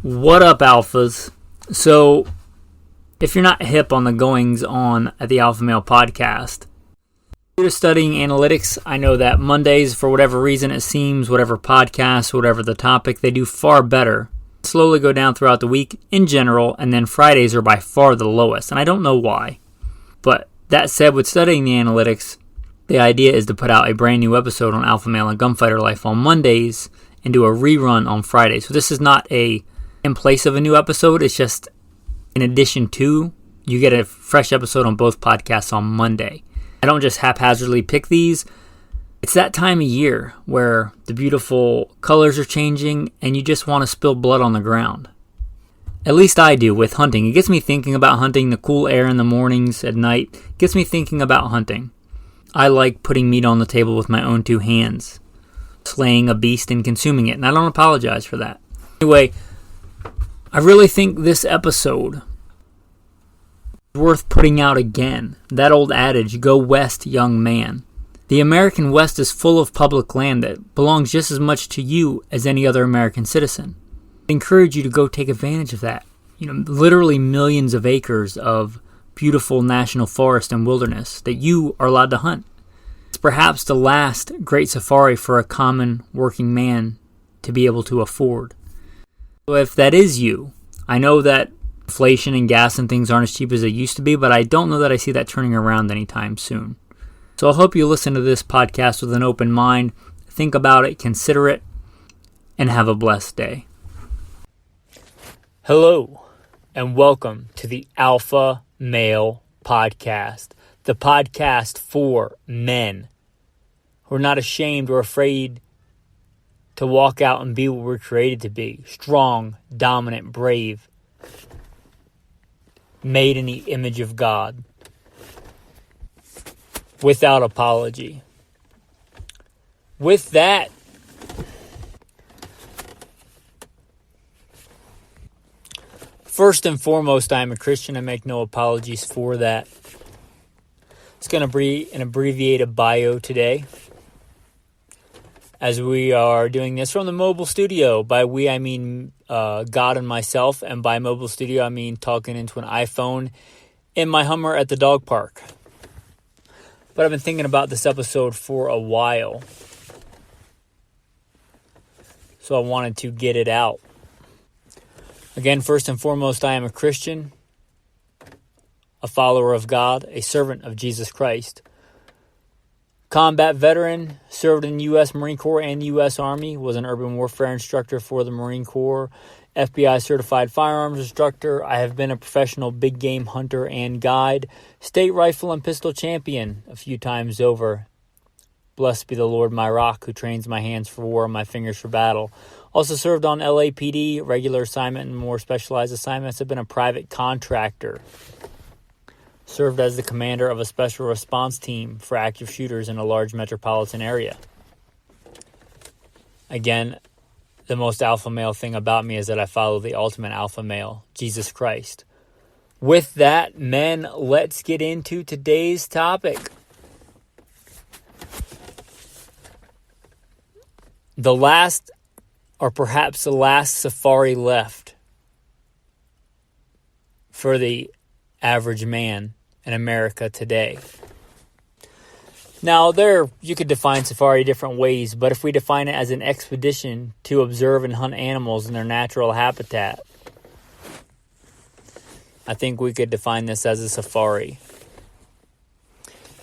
What up, alphas? So, if you're not hip on the goings on at the Alpha Male podcast, due to studying analytics, I know that Mondays, for whatever reason it seems, whatever podcast, whatever the topic, they do far better. Slowly go down throughout the week in general, and then Fridays are by far the lowest, and I don't know why. But that said, with studying the analytics, the idea is to put out a brand new episode on Alpha Male and Gunfighter Life on Mondays and do a rerun on Fridays. So this is not in place of a new episode. It's just in addition to, you get a fresh episode on both podcasts on Monday. I don't just haphazardly pick these. It's that time of year where the beautiful colors are changing and you just want to spill blood on the ground. At least I do with hunting. It gets me thinking about hunting. The cool air in the mornings, at night, gets me thinking about hunting. I like putting meat on the table with my own two hands, slaying a beast and consuming it, and I don't apologize for that. Anyway, I really think this episode is worth putting out again. That old adage, go west, young man. The American West is full of public land that belongs just as much to you as any other American citizen. I encourage you to go take advantage of that. Literally millions of acres of beautiful national forest and wilderness that you are allowed to hunt. It's perhaps the last great safari for a common working man to be able to afford. So if that is you, I know that inflation and gas and things aren't as cheap as they used to be, but I don't know that I see that turning around anytime soon. So I hope you listen to this podcast with an open mind, think about it, consider it, and have a blessed day. Hello, and welcome to the Alpha Male Podcast, the podcast for men who are not ashamed or afraid to walk out and be what we're created to be. Strong, dominant, brave, made in the image of God, without apology. With that, first and foremost, I am a Christian. I make no apologies for that. It's going to be an abbreviated bio today, as we are doing this from the mobile studio. By we, I mean God and myself, and by mobile studio, I mean talking into an iPhone in my Hummer at the dog park. But I've been thinking about this episode for a while, so I wanted to get it out. Again, first and foremost, I am a Christian, a follower of God, a servant of Jesus Christ. Combat veteran, served in U.S. Marine Corps and U.S. Army, was an urban warfare instructor for the Marine Corps, F.B.I. certified firearms instructor. I have been a professional big game hunter and guide, state rifle and pistol champion a few times over. Blessed be the Lord, my rock, who trains my hands for war and my fingers for battle. Also served on L.A.P.D, regular assignment and more specialized assignments. I've been a private contractor. Served as the commander of a special response team for active shooters in a large metropolitan area. Again, the most alpha male thing about me is that I follow the ultimate alpha male, Jesus Christ. With that, men, let's get into today's topic. The last, or perhaps the last safari left for the average man in America today. Now, you could define safari different ways, but if we define it as an expedition to observe and hunt animals in their natural habitat, I think we could define this as a safari.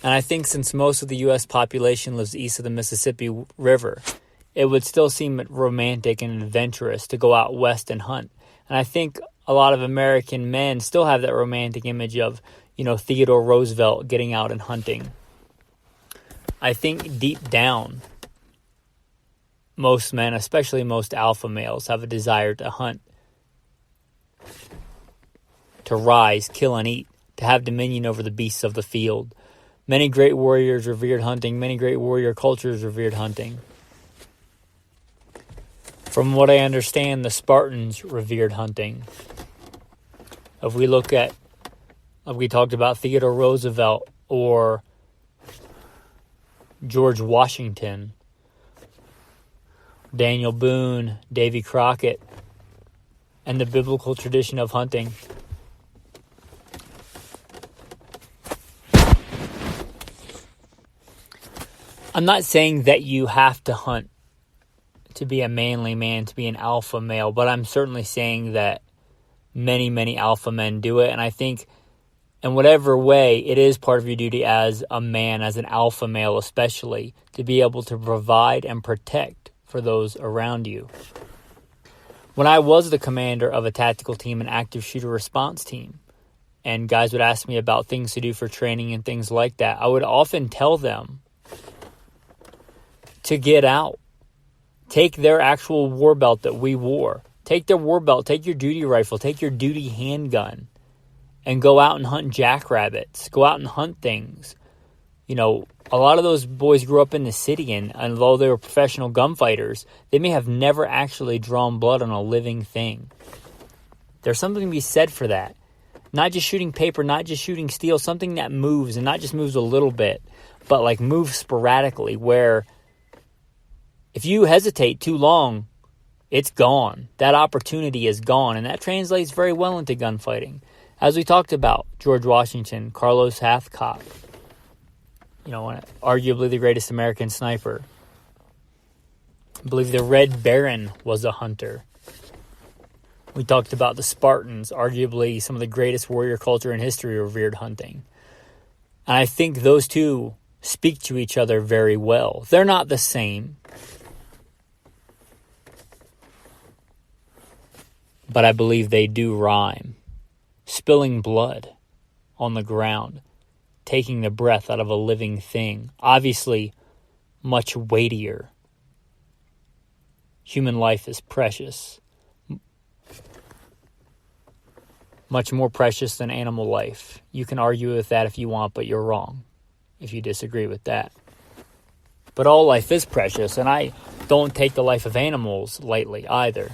And I think since most of the U.S. population lives east of the Mississippi River, it would still seem romantic and adventurous to go out west and hunt. And I think a lot of American men still have that romantic image of, Theodore Roosevelt getting out and hunting. I think deep down, most men, especially most alpha males, have a desire to hunt, to rise, kill, and eat, to have dominion over the beasts of the field. Many great warriors revered hunting. Many great warrior cultures revered hunting. From what I understand, the Spartans revered hunting. If we look at, we talked about Theodore Roosevelt or George Washington, Daniel Boone, Davy Crockett, and the biblical tradition of hunting. I'm not saying that you have to hunt to be a manly man, to be an alpha male, but I'm certainly saying that many, many alpha men do it. And I think in whatever way, it is part of your duty as a man, as an alpha male especially, to be able to provide and protect for those around you. When I was the commander of a tactical team, an active shooter response team, and guys would ask me about things to do for training and things like that, I would often tell them to get out. Take their actual war belt that we wore. Take their war belt, take your duty rifle, take your duty handgun, and go out and hunt jackrabbits. Go out and hunt things. You know, a lot of those boys grew up in the city, and although they were professional gunfighters, they may have never actually drawn blood on a living thing. There's something to be said for that. Not just shooting paper, not just shooting steel, something that moves, and not just moves a little bit, but like moves sporadically, where if you hesitate too long, it's gone. That opportunity is gone, and that translates very well into gunfighting. As we talked about, George Washington, Carlos Hathcock, arguably the greatest American sniper. I believe the Red Baron was a hunter. We talked about the Spartans, arguably some of the greatest warrior culture in history revered hunting. And I think those two speak to each other very well. They're not the same, but I believe they do rhyme. Spilling blood on the ground, taking the breath out of a living thing, obviously much weightier. Human life is precious. Much more precious than animal life. You can argue with that if you want, but you're wrong if you disagree with that. But all life is precious, and I don't take the life of animals lightly either.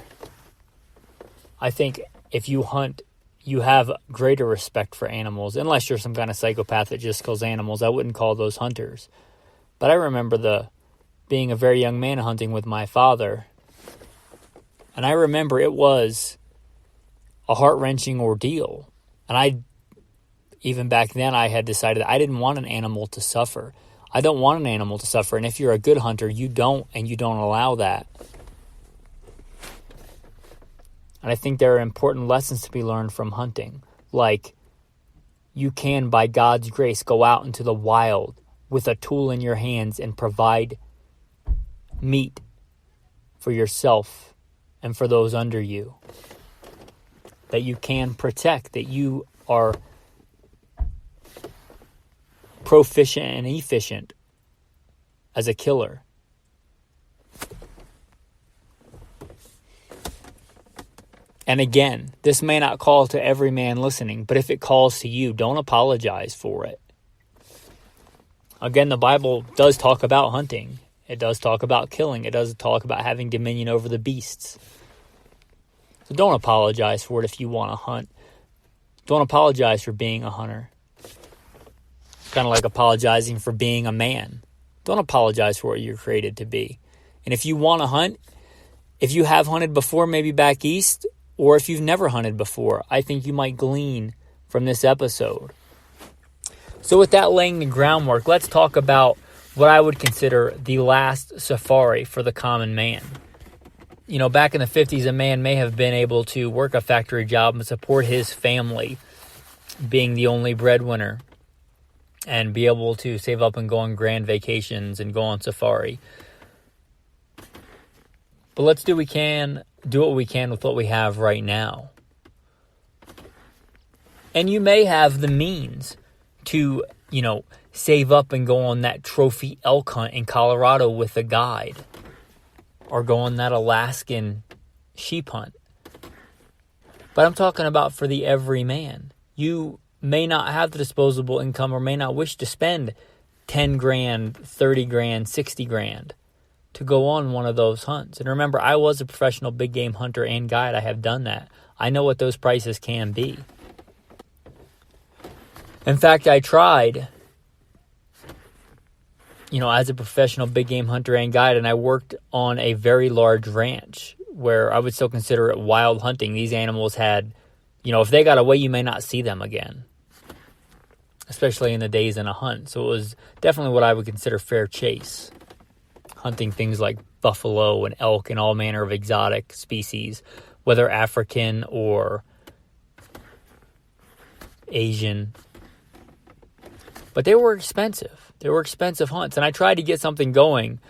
I think if you hunt, you have greater respect for animals, unless you're some kind of psychopath that just kills animals. I wouldn't call those hunters. But I remember being a very young man hunting with my father, and I remember it was a heart-wrenching ordeal. And even back then, I had decided I didn't want an animal to suffer. I don't want an animal to suffer, and if you're a good hunter, you don't allow that. And I think there are important lessons to be learned from hunting. Like, you can, by God's grace, go out into the wild with a tool in your hands and provide meat for yourself and for those under you. That you can protect, that you are proficient and efficient as a killer. And again, this may not call to every man listening, but if it calls to you, don't apologize for it. Again, the Bible does talk about hunting. It does talk about killing. It does talk about having dominion over the beasts. So don't apologize for it if you want to hunt. Don't apologize for being a hunter. It's kind of like apologizing for being a man. Don't apologize for what you're created to be. And if you want to hunt, if you have hunted before, maybe back east, or if you've never hunted before, I think you might glean from this episode. So with that laying the groundwork, let's talk about what I would consider the last safari for the common man. Back in the 50s, a man may have been able to work a factory job and support his family, being the only breadwinner, and be able to save up and go on grand vacations and go on safari. But let's do what we can with what we have right now. And you may have the means to, save up and go on that trophy elk hunt in Colorado with a guide, or go on that Alaskan sheep hunt. But I'm talking about for the everyman. You may not have the disposable income or may not wish to spend 10 grand, 30 grand, 60 grand to go on one of those hunts. And remember, I was a professional big game hunter and guide. I have done that. I know what those prices can be. In fact, I tried, as a professional big game hunter and guide, and I worked on a very large ranch where I would still consider it wild hunting. These animals had, if they got away, you may not see them again, especially in the days in a hunt. So it was definitely what I would consider fair chase, hunting things like buffalo and elk and all manner of exotic species, whether African or Asian. But they were expensive. They were expensive hunts. And I tried to get something going,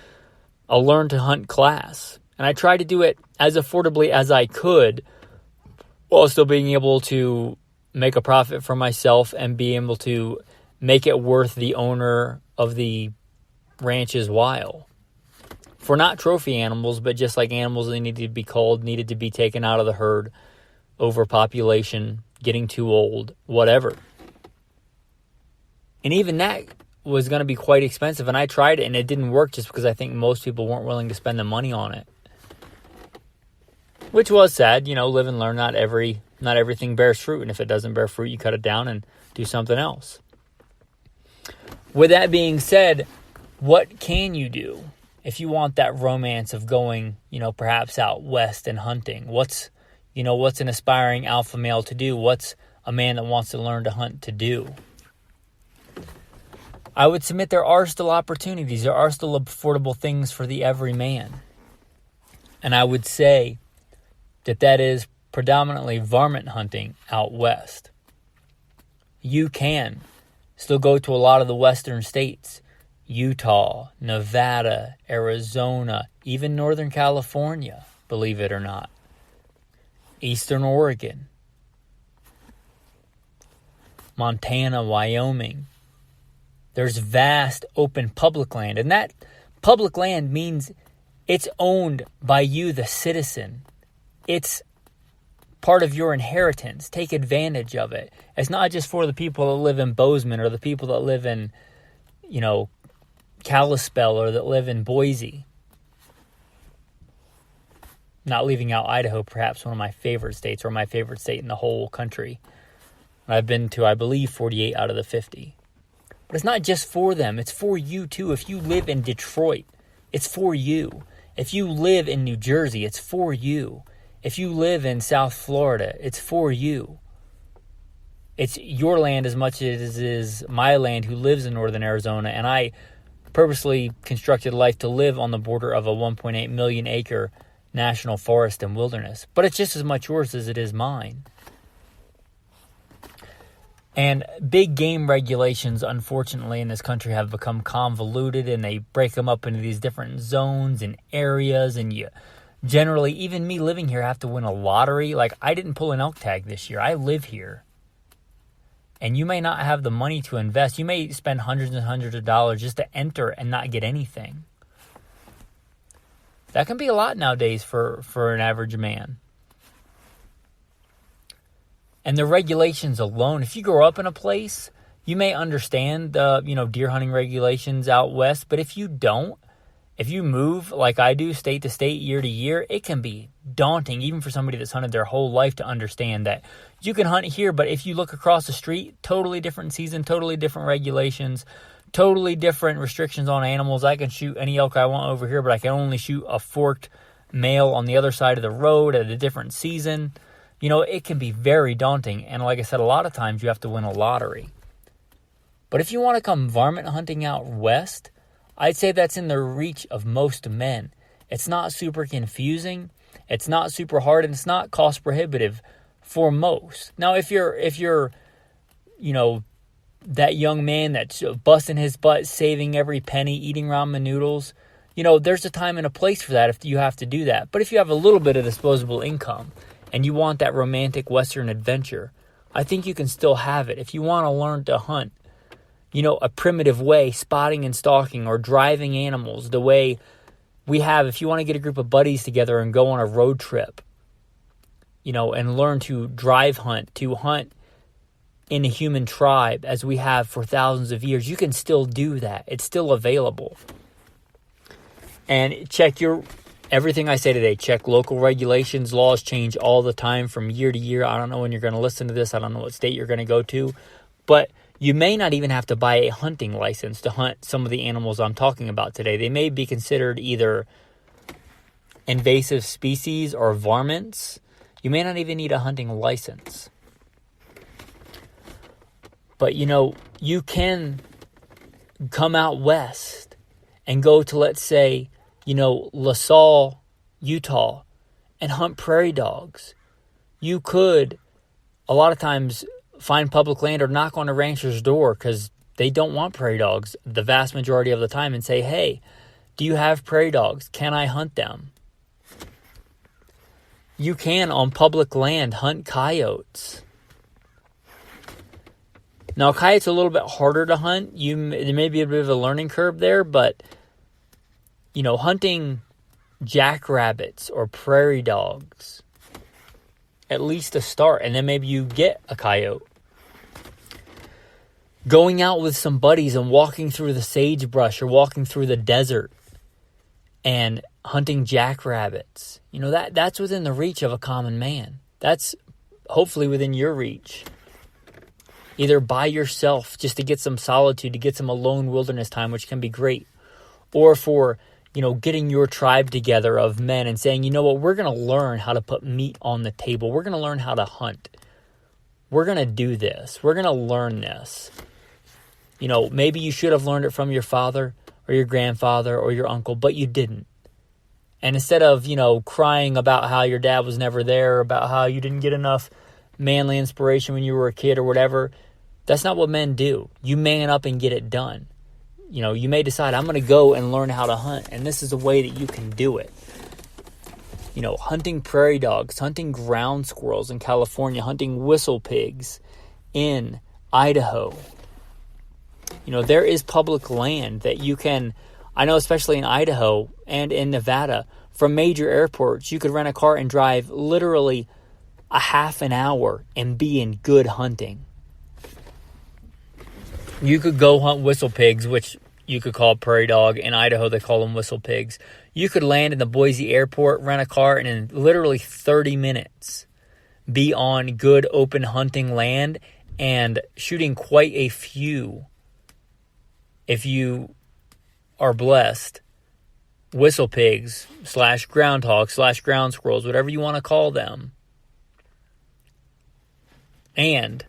a learn to hunt class. And I tried to do it as affordably as I could while still being able to make a profit for myself and be able to make it worth the owner of the ranch's while. For not trophy animals, but just like animals that needed to be culled, needed to be taken out of the herd, overpopulation, getting too old, whatever. And even that was going to be quite expensive. And I tried it and it didn't work just because I think most people weren't willing to spend the money on it. Which was sad, live and learn. Not everything bears fruit. And if it doesn't bear fruit, you cut it down and do something else. With that being said, what can you do if you want that romance of going, perhaps out west and hunting? What's an aspiring alpha male to do? What's a man that wants to learn to hunt to do? I would submit there are still opportunities. There are still affordable things for the everyman. And I would say that is predominantly varmint hunting out west. You can still go to a lot of the western states. Utah, Nevada, Arizona, even Northern California, believe it or not. Eastern Oregon, Montana, Wyoming. There's vast open public land, and that public land means it's owned by you, the citizen. It's part of your inheritance. Take advantage of it. It's not just for the people that live in Bozeman or the people that live in, Kalispell or that live in Boise. Not leaving out Idaho, perhaps one of my favorite states or my favorite state in the whole country. I've been to, I believe, 48 out of the 50. But it's not just for them. It's for you, too. If you live in Detroit, it's for you. If you live in New Jersey, it's for you. If you live in South Florida, it's for you. It's your land as much as it is my land who lives in northern Arizona. And I purposely constructed life to live on the border of a 1.8 million acre national forest and wilderness. But it's just as much yours as it is mine. And big game regulations, unfortunately, in this country have become convoluted, and they break them up into these different zones and areas. And you generally, even me living here, have to win a lottery. Like, I didn't pull an elk tag this year. I live here. And you may not have the money to invest. You may spend hundreds and hundreds of dollars just to enter and not get anything. That can be a lot nowadays for an average man. And the regulations alone, if you grow up in a place, you may understand the, deer hunting regulations out west. But if you don't, if you move like I do, state to state, year to year, it can be daunting, even for somebody that's hunted their whole life, to understand that you can hunt here, but if you look across the street, totally different season, totally different regulations, totally different restrictions on animals. I can shoot any elk I want over here, but I can only shoot a forked male on the other side of the road at a different season. It can be very daunting. And like I said, a lot of times you have to win a lottery. But if you want to come varmint hunting out west, I'd say that's in the reach of most men. It's not super confusing. It's not super hard, and it's not cost prohibitive for most. Now, if you're, that young man that's busting his butt, saving every penny, eating ramen noodles, there's a time and a place for that if you have to do that. But if you have a little bit of disposable income and you want that romantic Western adventure, I think you can still have it. If you want to learn to hunt, a primitive way, spotting and stalking or driving animals, the way we have, if you want to get a group of buddies together and go on a road trip, and learn to drive hunt, to hunt in a human tribe as we have for thousands of years, you can still do that. It's still available. And check everything I say today. Check local regulations. Laws change all the time from year to year. I don't know when you're going to listen to this. I don't know what state you're going to go to. But you may not even have to buy a hunting license to hunt some of the animals I'm talking about today. They may be considered either invasive species or varmints, you may not even need a hunting license. But, you can come out west and go to, let's say, LaSalle, Utah, and hunt prairie dogs. You could, a lot of times, find public land or knock on a rancher's door because they don't want prairie dogs the vast majority of the time and say, hey, do you have prairie dogs? Can I hunt them? You can, on public land, hunt coyotes. Now, coyotes are a little bit harder to hunt. There may be a bit of a learning curve there, but, hunting jackrabbits or prairie dogs, at least a start, and then maybe you get a coyote. Going out with some buddies and walking through the sagebrush or walking through the desert and hunting jackrabbits, that's within the reach of a common man. That's hopefully within your reach. Either by yourself, just to get some solitude, to get some alone wilderness time, which can be great. Or for, getting your tribe together of men and saying, we're going to learn how to put meat on the table. We're going to learn how to hunt. We're going to do this. We're going to learn this. Maybe you should have learned it from your father or your grandfather or your uncle, but you didn't. And instead of, crying about how your dad was never there, about how you didn't get enough manly inspiration when you were a kid or whatever, that's not what men do. You man up and get it done. You may decide, I'm going to go and learn how to hunt, and this is a way that you can do it. Hunting prairie dogs, hunting ground squirrels in California, hunting whistle pigs in Idaho. There is public land that you can, I know especially in Idaho and in Nevada, from major airports, you could rent a car and drive literally a half an hour and be in good hunting. You could go hunt whistle pigs, which you could call prairie dog. In Idaho, they call them whistle pigs. You could land in the Boise airport, rent a car, and in literally 30 minutes be on good open hunting land and shooting quite a few, if you are blessed, whistle pigs / groundhogs / ground squirrels, whatever you want to call them. And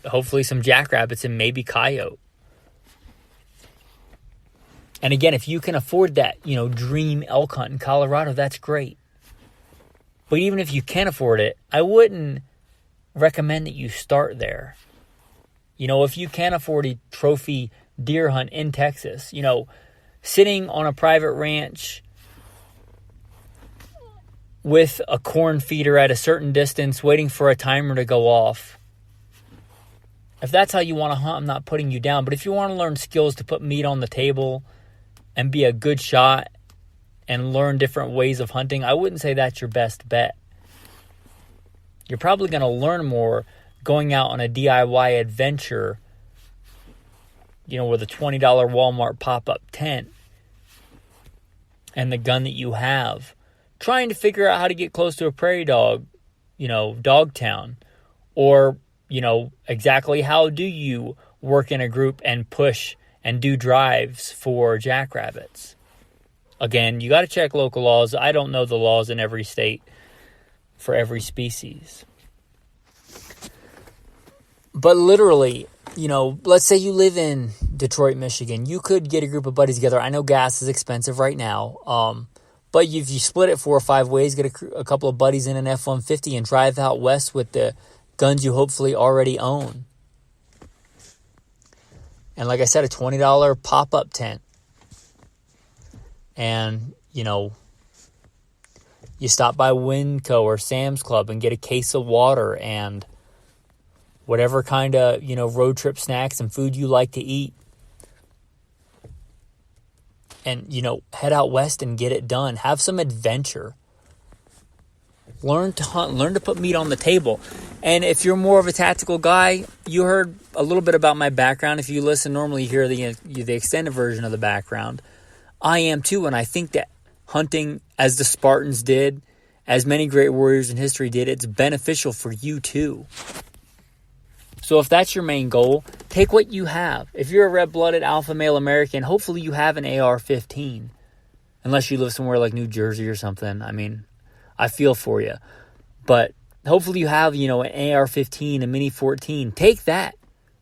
hopefully some jackrabbits and maybe coyote. And again, if you can afford that, dream elk hunt in Colorado, that's great. But even if you can't afford it, I wouldn't recommend that you start there. If you can't afford a trophy deer hunt in Texas, sitting on a private ranch with a corn feeder at a certain distance, waiting for a timer to go off. If that's how you want to hunt, I'm not putting you down. But if you want to learn skills to put meat on the table and be a good shot and learn different ways of hunting, I wouldn't say that's your best bet. You're probably going to learn more going out on a DIY adventure, with a $20 Walmart pop-up tent and the gun that you have, trying to figure out how to get close to a prairie dog, dog town, or exactly how do you work in a group and push and do drives for jackrabbits. Again, you got to check local laws. I don't know the laws in every state for every species. But literally, let's say you live in Detroit, Michigan. You could get a group of buddies together. I know gas is expensive right now. But if you split it 4 or 5 ways, get a couple of buddies in an F-150 and drive out west with the guns you hopefully already own. And like I said, a $20 pop-up tent. And, you stop by Winco or Sam's Club and get a case of water and whatever kind of, road trip snacks and food you like to eat. And, head out west and get it done. Have some adventure. Learn to hunt. Learn to put meat on the table. And if you're more of a tactical guy, you heard a little bit about my background. If you listen, normally you hear the extended version of the background. I am too, and I think that hunting, as the Spartans did, as many great warriors in history did, it's beneficial for you too. So if that's your main goal, take what you have. If you're a red-blooded alpha male American, hopefully you have an AR-15. unless you live somewhere like New Jersey or something. I mean, I feel for you. But hopefully you have, an AR-15, a Mini 14. Take that.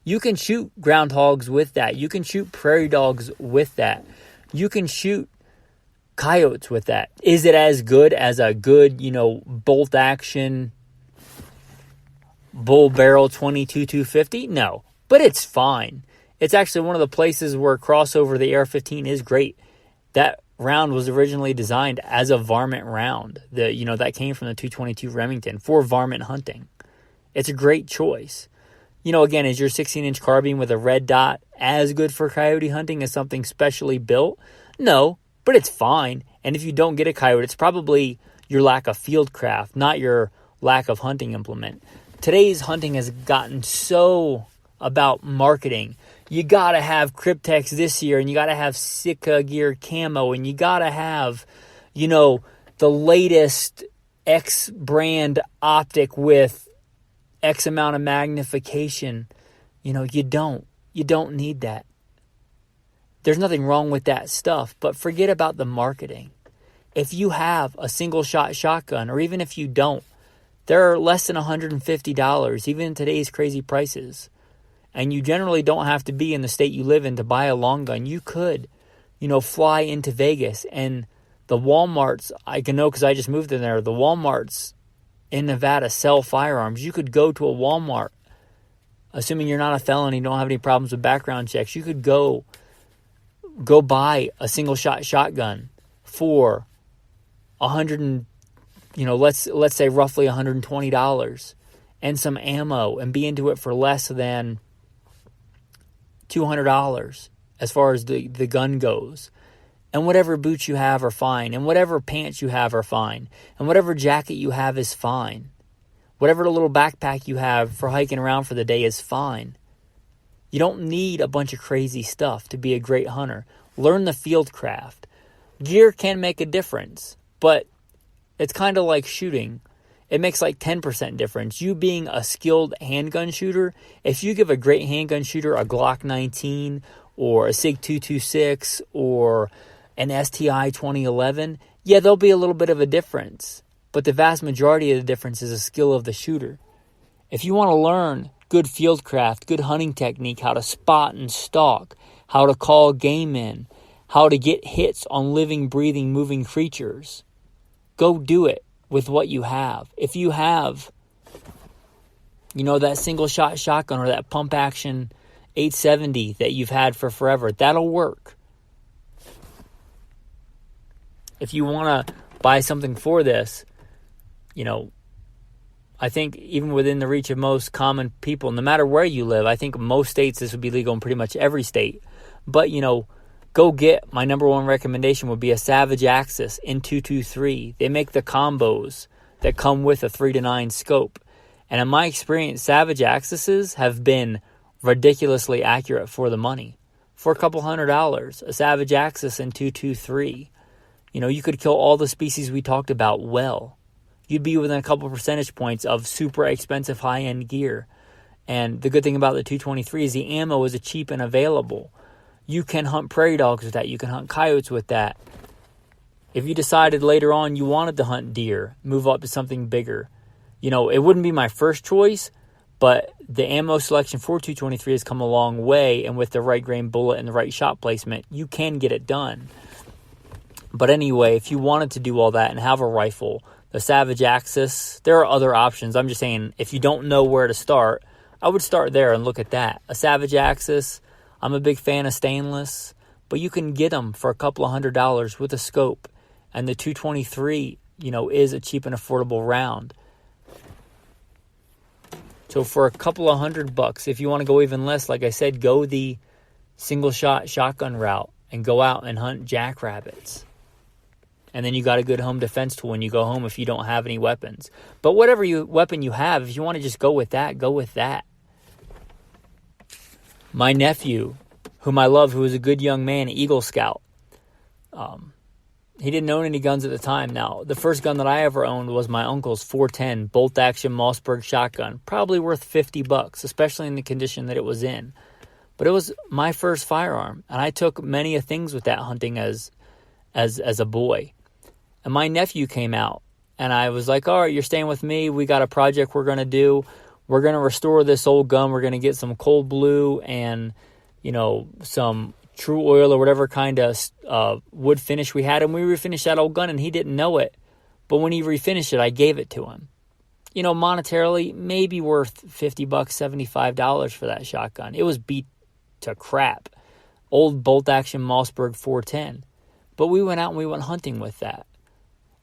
You can shoot groundhogs with that. You can shoot prairie dogs with that. You can shoot coyotes with that. Is it as good as a good, bolt action bull barrel 22-250? No, but it's fine. It's actually one of the places where crossover the AR-15 is great. That round was originally designed as a varmint round. That came from the 222 Remington for varmint hunting. It's a great choice. Again, is your 16-inch carbine with a red dot as good for coyote hunting as something specially built? No, but it's fine. And if you don't get a coyote, it's probably your lack of field craft, not your lack of hunting implement. Today's hunting has gotten so about marketing. You got to have Cryptex this year, and you got to have Sika gear camo, and you got to have, the latest X brand optic with X amount of magnification. You don't need that. There's nothing wrong with that stuff, but forget about the marketing. If you have a single shot shotgun, or even if you don't, they're less than $150, even in today's crazy prices. And you generally don't have to be in the state you live in to buy a long gun. You could, fly into Vegas, and the Walmarts, I can know because I just moved in there, the Walmarts in Nevada sell firearms. You could go to a Walmart, assuming you're not a felon, you don't have any problems with background checks. You could go buy a single shot shotgun for let's say roughly $120 and some ammo, and be into it for less than $200 as far as the gun goes. And whatever boots you have are fine. And whatever pants you have are fine. And whatever jacket you have is fine. Whatever little backpack you have for hiking around for the day is fine. You don't need a bunch of crazy stuff to be a great hunter. Learn the field craft. Gear can make a difference, but it's kind of like shooting. It makes like 10% difference. You being a skilled handgun shooter, if you give a great handgun shooter a Glock 19 or a SIG 226 or an STI 2011, yeah, there'll be a little bit of a difference. But the vast majority of the difference is a skill of the shooter. If you want to learn good field craft, good hunting technique, how to spot and stalk, how to call game in, how to get hits on living, breathing, moving creatures, go do it with what you have. If you have, that single shot shotgun or that pump action 870 that you've had for forever, that'll work. If you want to buy something for this, I think even within the reach of most common people, no matter where you live, I think most states this would be legal in pretty much every state. But, go get, my number one recommendation would be a Savage Axis N223. They make the combos that come with a 3-9 scope. And in my experience, Savage Axes have been ridiculously accurate for the money. For a couple $100, a Savage Axis N223. You could kill all the species we talked about well. You'd be within a couple percentage points of super expensive high-end gear. And the good thing about the 223 is the ammo is cheap and available. You can hunt prairie dogs with that. You can hunt coyotes with that. If you decided later on you wanted to hunt deer, move up to something bigger, it wouldn't be my first choice, but the ammo selection for 223 has come a long way, and with the right grain bullet and the right shot placement, you can get it done. But anyway, if you wanted to do all that and have a rifle, the Savage Axis, there are other options. I'm just saying, if you don't know where to start, I would start there and look at that. A Savage Axis, I'm a big fan of stainless, but you can get them for a couple of $100 with a scope. And the 223, is a cheap and affordable round. So for a couple of $100, if you want to go even less, like I said, go the single shot shotgun route and go out and hunt jackrabbits. And then you got a good home defense tool when you go home if you don't have any weapons. But whatever weapon you have, if you want to just go with that, go with that. My nephew, whom I love, who was a good young man, Eagle Scout, he didn't own any guns at the time. Now, the first gun that I ever owned was my uncle's 410 bolt-action Mossberg shotgun, probably worth $50, especially in the condition that it was in. But it was my first firearm, and I took many things with that hunting as as a boy. And my nephew came out, and I was like, all right, you're staying with me. We got a project we're going to do. We're going to restore this old gun. We're going to get some cold blue and, some true oil or whatever kind of wood finish we had. And we refinished that old gun, and he didn't know it. But when he refinished it, I gave it to him. Monetarily, maybe worth $50, $75 for that shotgun. It was beat to crap. Old bolt-action Mossberg 410. But we went out and we went hunting with that.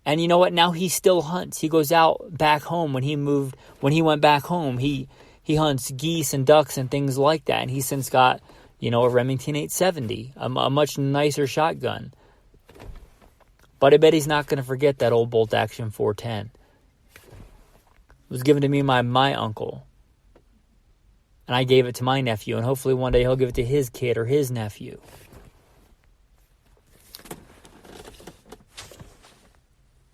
And you know what? Now he still hunts. He goes out back home when he went back home, he hunts geese and ducks and things like that. And he's since got, a Remington 870, a much nicer shotgun. But I bet he's not going to forget that old bolt-action 410. It was given to me by my uncle. And I gave it to my nephew. And hopefully one day he'll give it to his kid or his nephew.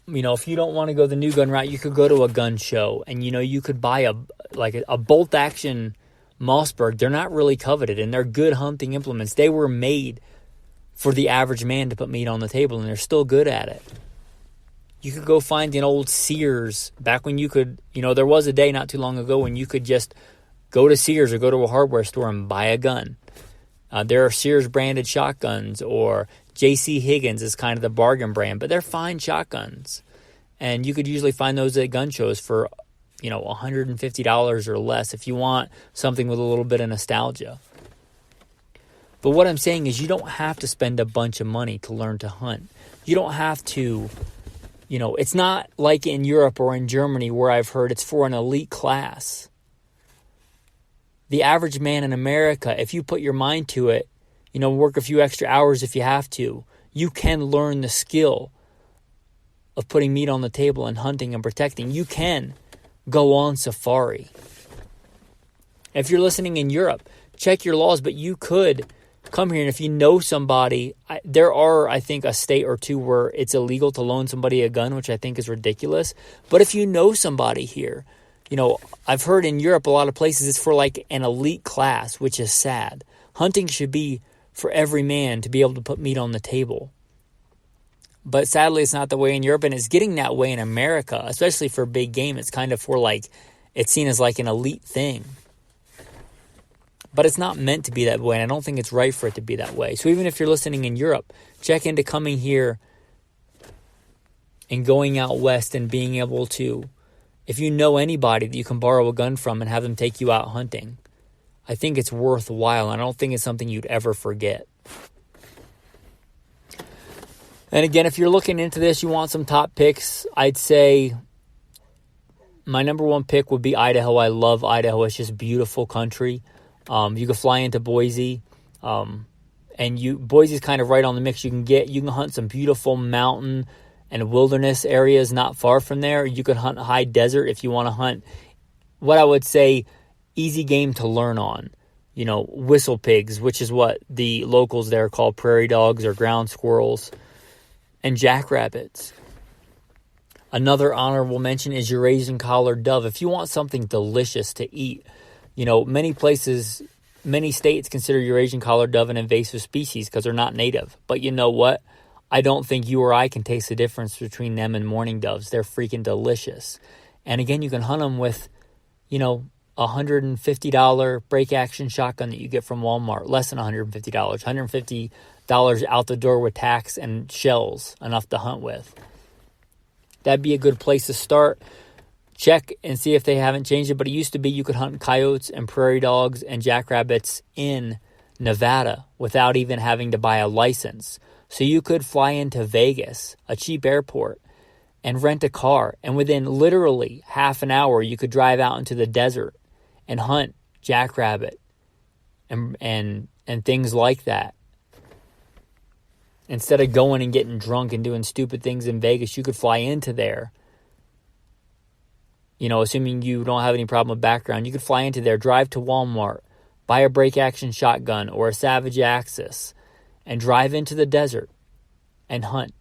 If you don't want to go the new gun route, you could go to a gun show. And, you could buy a bolt-action Mossberg. They're not really coveted. And they're good hunting implements. They were made for the average man to put meat on the table. And they're still good at it. You could go find an old Sears back when you could, there was a day not too long ago when you could just go to Sears or go to a hardware store and buy a gun. There are Sears branded shotguns, or J.C. Higgins is kind of the bargain brand, but they're fine shotguns. And you could usually find those at gun shows for, $150 or less if you want something with a little bit of nostalgia. But what I'm saying is you don't have to spend a bunch of money to learn to hunt. You don't have to... it's not like in Europe or in Germany where I've heard it's for an elite class. The average man in America, if you put your mind to it, work a few extra hours if you have to, you can learn the skill of putting meat on the table and hunting and protecting. You can go on safari. If you're listening in Europe, check your laws, but you could come here, and if you know somebody, there are, I think, a state or two where it's illegal to loan somebody a gun, which I think is ridiculous. But if you know somebody here, I've heard in Europe, a lot of places, it's for like an elite class, which is sad. Hunting should be for every man to be able to put meat on the table. But sadly, it's not the way in Europe, and it's getting that way in America, especially for big game. It's kind of it's seen as like an elite thing. But it's not meant to be that way, and I don't think it's right for it to be that way. So even if you're listening in Europe, check into coming here and going out west and being able to, if you know anybody that you can borrow a gun from and have them take you out hunting, I think it's worthwhile. And I don't think it's something you'd ever forget. And again, if you're looking into this, you want some top picks, I'd say my number one pick would be Idaho. I love Idaho. It's just beautiful country. You can fly into Boise, and Boise's kind of right on the mix. You can hunt some beautiful mountain and wilderness areas not far from there. You could hunt high desert if you want to hunt what I would say easy game to learn on. Whistle pigs, which is what the locals there call prairie dogs or ground squirrels, and jackrabbits. Another honorable mention is Eurasian collared dove. If you want something delicious to eat, many states consider Eurasian collared dove an invasive species because they're not native. But you know what? I don't think you or I can taste the difference between them and mourning doves. They're freaking delicious. And again, you can hunt them with, $150 break action shotgun that you get from Walmart. Less than $150. $150 out the door with tax and shells, enough to hunt with. That'd be a good place to start. Check and see if they haven't changed it, but it used to be you could hunt coyotes and prairie dogs and jackrabbits in Nevada without even having to buy a license. So you could fly into Vegas, a cheap airport, and rent a car, and within literally half an hour you could drive out into the desert and hunt jackrabbit and things like that. Instead of going and getting drunk and doing stupid things in Vegas, you could fly into there. Assuming you don't have any problem with background, you could fly into there, drive to Walmart, buy a break-action shotgun or a Savage Axis, and drive into the desert and hunt.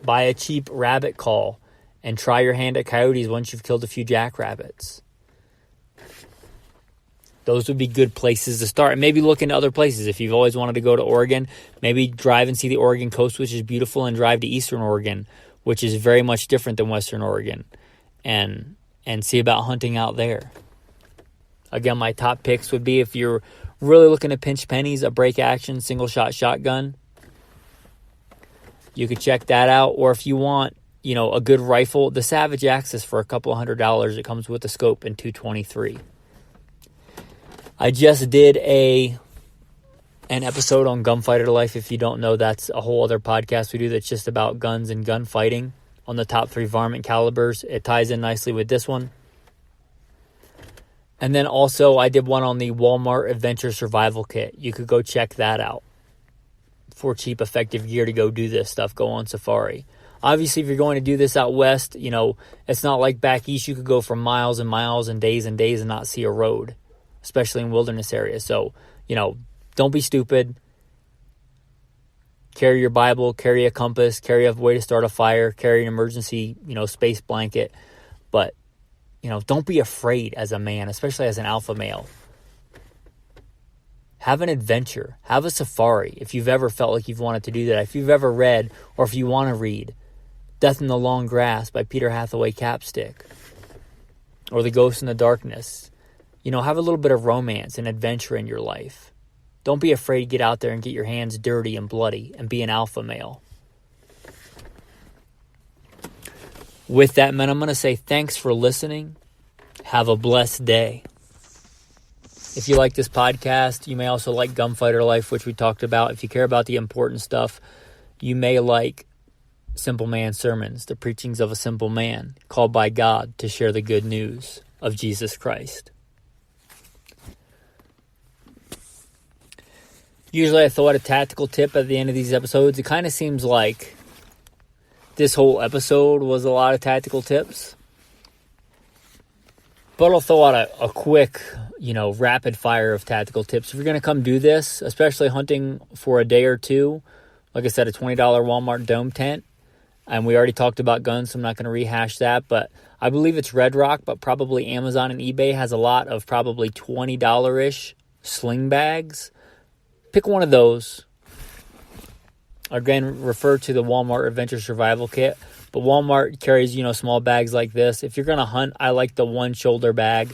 Buy a cheap rabbit call and try your hand at coyotes once you've killed a few jackrabbits. Those would be good places to start. And maybe look into other places. If you've always wanted to go to Oregon, maybe drive and see the Oregon coast, which is beautiful, and drive to Eastern Oregon, which is very much different than Western Oregon, and see about hunting out there. Again, my top picks would be, if you're really looking to pinch pennies, a break action single shot shotgun. You could check that out. Or if you want, a good rifle, the Savage Axis for a couple $100. It comes with a scope and 223. I just did an episode on gunfighter life. If you don't know, that's a whole other podcast we do that's just about guns and gunfighting on the top 3 varmint calibers. It ties in nicely with this one. And then also I did one on the Walmart Adventure Survival Kit. You could go check that out for cheap, effective gear to go do this stuff, go on safari. Obviously, if you're going to do this out west, it's not like back east. You could go for miles and miles and days and not see a road, especially in wilderness areas. So, don't be stupid. Carry your Bible, carry a compass, carry a way to start a fire, carry an emergency, space blanket. But, don't be afraid as a man, especially as an alpha male. Have an adventure. Have a safari if you've ever felt like you've wanted to do that. If you've ever read, or if you want to read, Death in the Long Grass by Peter Hathaway Capstick, or The Ghost in the Darkness. Have a little bit of romance and adventure in your life. Don't be afraid to get out there and get your hands dirty and bloody and be an alpha male. With that, man, I'm going to say thanks for listening. Have a blessed day. If you like this podcast, you may also like Gunfighter Life, which we talked about. If you care about the important stuff, you may like Simple Man Sermons, the preachings of a simple man called by God to share the good news of Jesus Christ. Usually I throw out a tactical tip at the end of these episodes. It kind of seems like this whole episode was a lot of tactical tips. But I'll throw out a quick, rapid fire of tactical tips. If you're going to come do this, especially hunting for a day or two, like I said, a $20 Walmart dome tent. And we already talked about guns, so I'm not going to rehash that. But I believe it's Red Rock, but probably Amazon and eBay has a lot of probably $20-ish sling bags. Pick one of those. Again, refer to the Walmart Adventure Survival Kit. But Walmart carries, small bags like this. If you're going to hunt, I like the one shoulder bag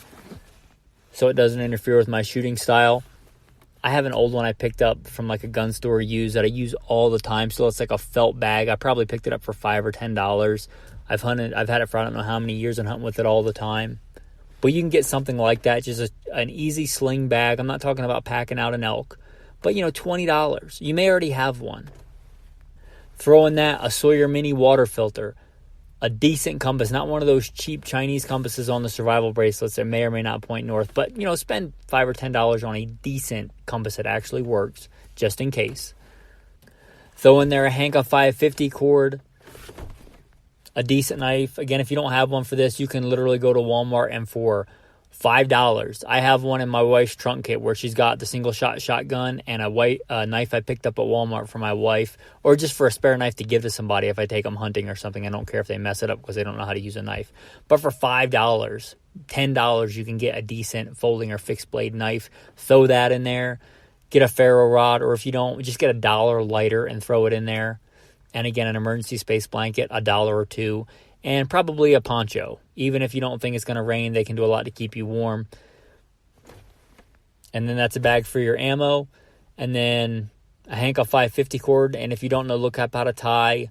so it doesn't interfere with my shooting style. I have an old one I picked up from like a gun store used that I use all the time. So it's like a felt bag. I probably picked it up for $5 or $10. I've had it for I don't know how many years and hunt with it all the time. But you can get something like that, just an easy sling bag. I'm not talking about packing out an elk. But, $20. You may already have one. Throw in that a Sawyer Mini water filter, a decent compass, not one of those cheap Chinese compasses on the survival bracelets that may or may not point north. But, spend $5 or $10 on a decent compass that actually works, just in case. Throw in there a Hanka 550 cord, a decent knife. Again, if you don't have one for this, you can literally go to Walmart and for $5. I have one in my wife's trunk kit where she's got the single shot shotgun and a knife I picked up at Walmart for my wife, or just for a spare knife to give to somebody if I take them hunting or something. I don't care if they mess it up because they don't know how to use a knife. But for $5, $10, you can get a decent folding or fixed blade knife. Throw that in there. Get a ferro rod, or if you don't, just get $1 lighter and throw it in there. And again, an emergency space blanket, $1 or $2. And probably a poncho. Even if you don't think it's going to rain, they can do a lot to keep you warm. And then that's a bag for your ammo. And then a Hanka 550 cord. And if you don't know, look up how to tie,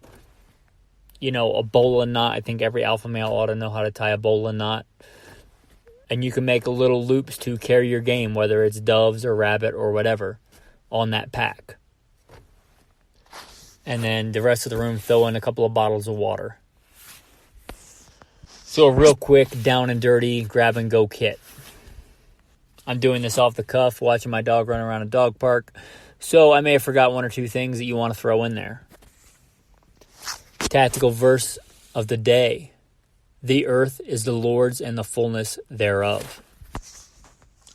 a bowline knot. I think every alpha male ought to know how to tie a bowline knot. And you can make little loops to carry your game, whether it's doves or rabbit or whatever, on that pack. And then the rest of the room, throw in a couple of bottles of water. So a real quick, down and dirty, grab and go kit. I'm doing this off the cuff, watching my dog run around a dog park. So I may have forgot one or two things that you want to throw in there. Tactical verse of the day. The earth is the Lord's and the fullness thereof.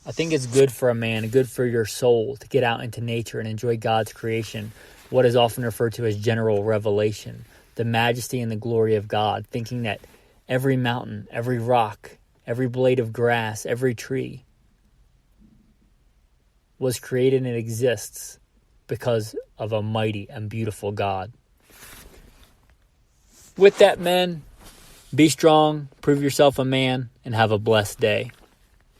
I think it's good for a man, good for your soul, to get out into nature and enjoy God's creation, what is often referred to as general revelation, the majesty and the glory of God, thinking that every mountain, every rock, every blade of grass, every tree was created and exists because of a mighty and beautiful God. With that, men, be strong, prove yourself a man, and have a blessed day.